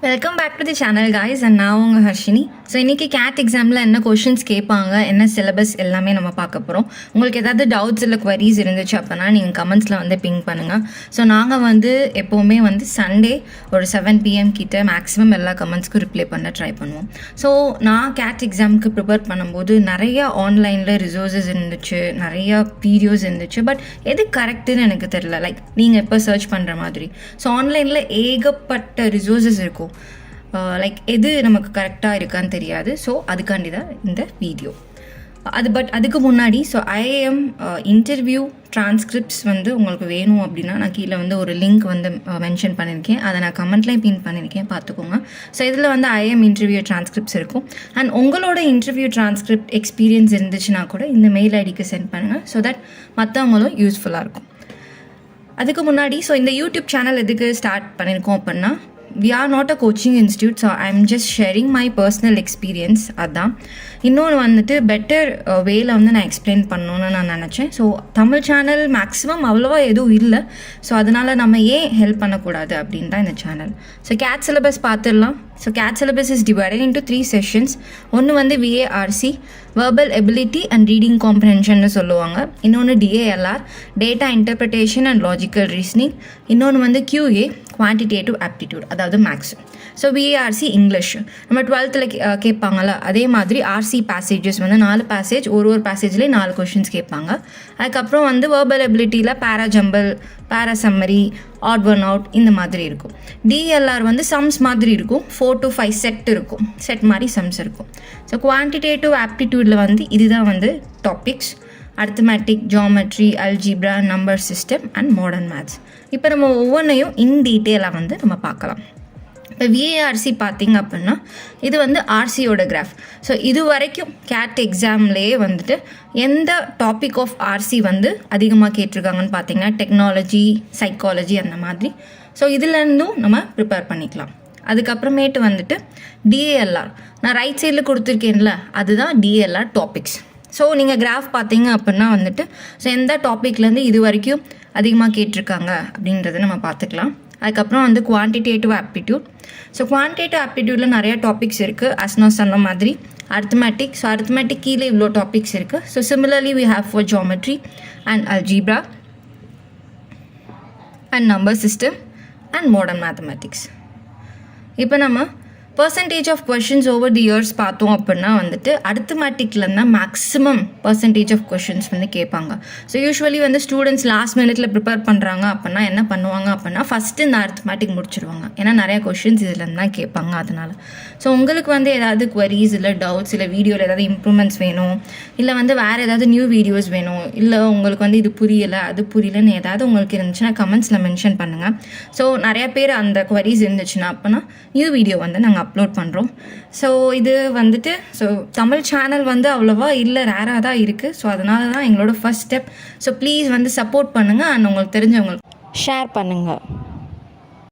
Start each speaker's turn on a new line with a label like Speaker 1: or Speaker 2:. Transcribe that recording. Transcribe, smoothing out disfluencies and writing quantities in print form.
Speaker 1: Welcome back to the channel guys and நான் உங்கள் Harshini. So இன்றைக்கி கேட் எக்ஸாமில் என்ன கொஷின்ஸ் கேட்பாங்க, என்ன சிலபஸ் எல்லாமே நம்ம பார்க்க போகிறோம். உங்களுக்கு ஏதாவது டவுட்ஸ் இல்லை குவரிஸ் இருந்துச்சு அப்படின்னா நீங்கள் கமெண்ட்ஸில் வந்து பிங் பண்ணுங்கள். ஸோ நாங்கள் வந்து எப்போவுமே வந்து சண்டே ஒரு 7 PM கிட்ட மேக்ஸிமம் எல்லா கமெண்ட்ஸ்க்கும் ரிப்ளை பண்ண ட்ரை பண்ணுவோம். ஸோ நான் கேட் எக்ஸாமுக்கு ப்ரிப்பேர் பண்ணும்போது நிறையா ஆன்லைனில் ரிசோர்ஸஸ் இருந்துச்சு, நிறையா வீடியோஸ் இருந்துச்சு. பட் எது கரெக்டுன்னு எனக்கு தெரியல. லைக் நீங்கள் எப்போ சர்ச் பண்ணுற மாதிரி. ஸோ ஆன்லைனில் ஏகப்பட்ட ரிசோர்ஸஸ் இருக்கும். லைக் எது நமக்கு கரெக்டாக இருக்கான்னு தெரியாது. ஸோ அதுக்காண்டி தான் இந்த வீடியோ. பட் அதுக்கு முன்னாடி ஐஏஎம் இன்டர்வியூ ட்ரான்ஸ்கிரிப்ட்ஸ் வந்து உங்களுக்கு வேணும் அப்படின்னா நான் கீழே வந்து ஒரு லிங்க் வந்து மென்ஷன் பண்ணியிருக்கேன். அதை நான் கமெண்ட்லேயும் பின் பண்ணியிருக்கேன், பார்த்துக்கோங்க. ஸோ இதில் வந்து ஐஏஎம் இன்டர்வியூ ட்ரான்ஸ்கிரிப்ட்ஸ் இருக்கும். அண்ட் உங்களோட இன்டர்வியூ ட்ரான்ஸ்கிரிப்ட் எக்ஸ்பீரியன்ஸ் இருந்துச்சுன்னா கூட இந்த மெயில் ஐடிக்கு சென்ட் பண்ணுங்கள். ஸோ தட் மற்றவங்களும் யூஸ்ஃபுல்லாக இருக்கும். அதுக்கு முன்னாடி இந்த யூடியூப் சேனல் எதுக்கு ஸ்டார்ட் பண்ணியிருக்கோம் அப்படின்னா, we are not a coaching institute, so I'm just sharing my personal experience. அதான் இன்னொன்று வந்துட்டு பெட்டர் வேல வந்து நான் எக்ஸ்பிளைன் பண்ணணுன்னு நான் நினச்சேன். ஸோ தமிழ் சேனல் மேக்ஸிமம் அவ்வளோவா எதுவும் இல்லை. ஸோ அதனால் நம்ம ஏன் ஹெல்ப் பண்ணக்கூடாது அப்படின்னு தான் இந்த சேனல். ஸோ கேட் சிலபஸ் பார்த்துடலாம். So CAT syllabus is divided into 3 sessions. ஒன்று வந்து VARC, verbal ability and reading காம்ப்ரஹென்ஷன்னு சொல்லுவாங்க. இன்னொன்று DALR, data interpretation and logical reasoning. இன்னொன்று வந்து QA, குவான்டிடேட்டிவ் ஆப்டிடியூட், அதாவது மேக்ஸ். ஸோ VARC இங்கிலீஷ் நம்ம 12th கேட்பாங்கள்ல, அதே மாதிரி RC பேசேஜஸ் வந்து 4 பேசேஜ், ஒரு பேசேஜ்லேயே 4 கொஷின்ஸ் கேட்பாங்க. அதுக்கப்புறம் வந்து வெர்பல் எபிலிட்டியில் பேரா ஜம்பிள், பேரா சம்மரி, ஆட் ஒன் அவுட் இந்த மாதிரி இருக்கும். DLR வந்து சம்ஸ் மாதிரி இருக்கும். 4 to 5 செட் இருக்கும், செட் மாதிரி சம்ஸ் இருக்கும். ஸோ குவான்டிடேட்டிவ் ஆப்டிடியூடில் வந்து இதுதான் வந்து topics: arithmetic, geometry, algebra, number system and modern maths. இப்போ நம்ம ஒவ்வொன்றையும் இன் டீட்டெயிலாக வந்து நம்ம பார்க்கலாம். இப்போ VARC பார்த்திங்க அப்படின்னா இது வந்து RCயோட கிராஃப். ஸோ இது வரைக்கும் கேட் எக்ஸாம்லேயே வந்துட்டு எந்த டாபிக் ஆஃப் RC வந்து அதிகமாக கேட்டிருக்காங்கன்னு பார்த்தீங்கன்னா டெக்னாலஜி, சைக்காலஜி அந்த மாதிரி. ஸோ இதுலேருந்தும் நம்ம ப்ரிப்பேர் பண்ணிக்கலாம். அதுக்கப்புறமேட்டு வந்துட்டு DALR நான் ரைட் சைடில் கொடுத்துருக்கேன்ல, அதுதான் DALR டாபிக்ஸ். ஸோ நீங்கள் கிராஃப் பார்த்தீங்க அப்படின்னா வந்துட்டு எந்த டாப்பிக்லேருந்து இது வரைக்கும் அதிகமாக கேட்டிருக்காங்க அப்படின்றத நம்ம பார்த்துக்கலாம். அதுக்கப்புறம் வந்து குவான்டிடேட்டிவ் ஆப்டிடியூட். ஸோ குவான்டிடேட்டிவ் ஆப்டிடியூடில் நிறைய டாபிக்ஸ் இருக்குது. நான் சொன்ன மாதிரி அரித்மெட்டிக். ஸோ அரித்மெட்டிக் கீழே இவ்வளோ டாபிக்ஸ் இருக்குது. So similarly we have for geometry and algebra and number system and modern mathematics. இப்போ நம்ம percentage of questions over the years பார்த்தோம் அப்படின்னா வந்துட்டு அரித்மெட்டிக்லேருந்து மேக்ஸிமம் பர்சன்டேஜ் ஆஃப் கொஷின்ஸ் வந்து கேட்பாங்க. ஸோ யூஸ்வலி வந்து ஸ்டூடெண்ட்ஸ் லாஸ்ட் மினிட்ல ப்ரிப்பேர் பண்ணுறாங்க அப்படின்னா என்ன பண்ணுவாங்க அப்படின்னா ஃபஸ்ட்டு இந்த அரித்மெட்டிக் முடிச்சிடுவாங்க. ஏன்னா நிறைய கொஷின்ஸ் இதுலேருந்து தான் கேட்பாங்க. அதனால் ஸோ உங்களுக்கு வந்து ஏதாவது குவரிஸ் இல்லை டவுட்ஸ் இல்லை வீடியோவில் ஏதாவது இம்ப்ரூவ்மெண்ட்ஸ் வேணும், இல்லை வந்து வேறு ஏதாவது நியூ வீடியோஸ் வேணும், இல்லை உங்களுக்கு வந்து இது புரியலை அது புரியலன்னு ஏதாவது உங்களுக்கு இருந்துச்சுன்னா கமெண்ட்ஸில் மென்ஷன் பண்ணுங்கள். ஸோ நிறையா பேர் அந்த குவரிஸ் இருந்துச்சுன்னா அப்போனா நியூ வீடியோ வந்து நாங்கள் அப்லோட் பண்ணுறோம். ஸோ இது வந்துட்டு தமிழ் சேனல் வந்து அவ்வளோவா இல்லை, ரேராக தான் இருக்குது. ஸோ அதனால தான் எங்களோட ஃபர்ஸ்ட் ஸ்டெப். ஸோ ப்ளீஸ் வந்து சப்போர்ட் பண்ணுங்கள் அண்ட் உங்களுக்கு தெரிஞ்சவங்களுக்கு ஷேர் பண்ணுங்கள்.